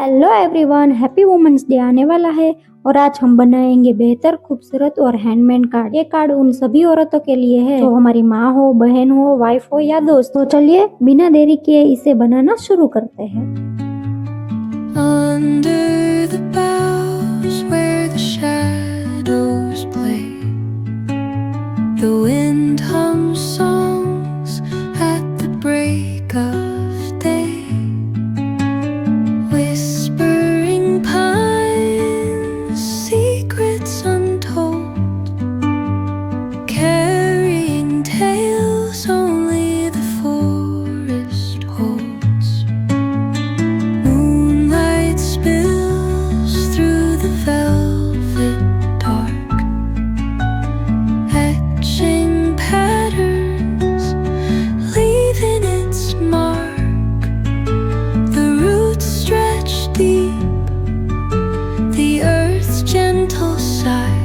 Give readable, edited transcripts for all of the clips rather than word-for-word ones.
Hello everyone, happy women's day आने वाला है और आज हम बनाएंगे बेहतर, खूबसूरत और हैंडमेड कार्ड। ये कार्ड उन सभी औरतों के लिए है जो हमारी माँ हो, बहन हो, वाइफ हो या दोस्त। तो चलिए बिना देरी किए इसे बनाना शुरू करते हैं। Under the boughs where the shadows play, the wind hums songs at the break of day. Whispering pines, secrets untold, carrying tales only the forest holds. Moonlight spills through the velvet dark, etching patterns, leaving its mark. The roots stretch deep, the earth's gentle sigh,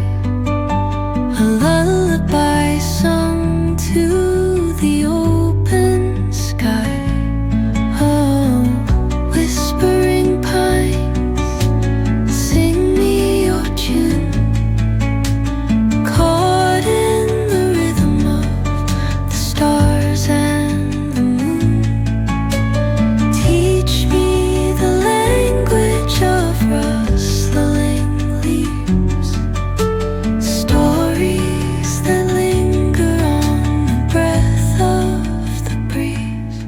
a lullaby sung to the open sky. Oh, whispering pines, sing me your tune, caught in the rhythm of the stars and the moon. Teach me the language of rustling leaves, stories that linger on the breath of the breeze.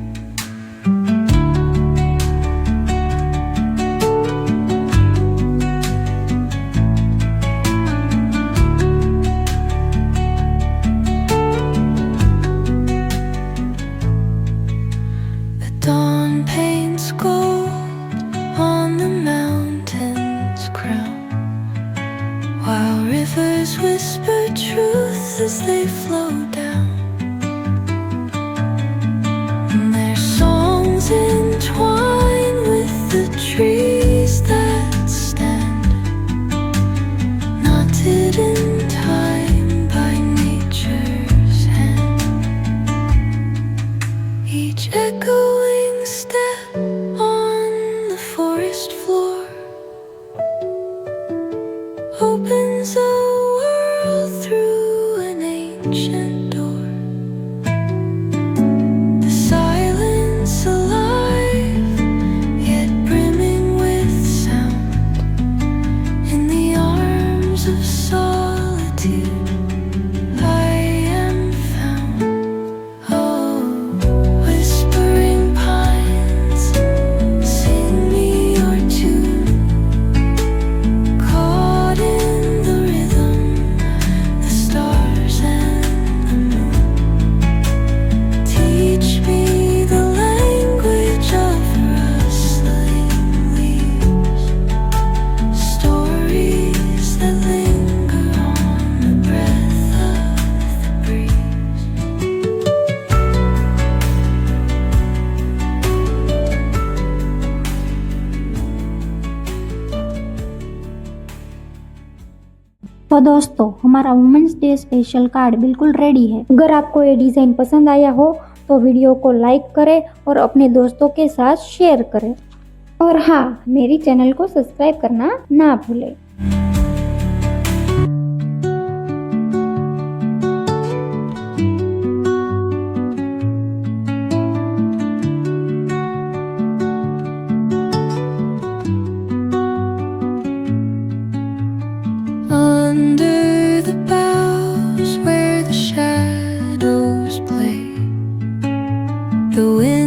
The dawn paints gold on the mountain's crown, while rivers whisper truth as they flow down. And their songs entwine with the trees that stand, knotted in time by nature's hand. Each echoing step on the forest floor opens a world through an ancient door. The silence alive, yet brimming with sound. In the arms of solitude, I am found. Oh, whispering pines, sing me your tune, caught in the rhythm, the stars and the moon. Teach me the language of rustling leaves, stories that linger on the breath of the breeze. तो दोस्तों, हमारा women's day special card बिल्कुल ready है। अगर आपको ये design पसंद आया हो तो वीडियो को लाइक करें और अपने दोस्तों के साथ शेयर करें। और हाँ, मेरी चैनल को सब्सक्राइब करना ना भूलें। Under the boughs where the shadows play, the wind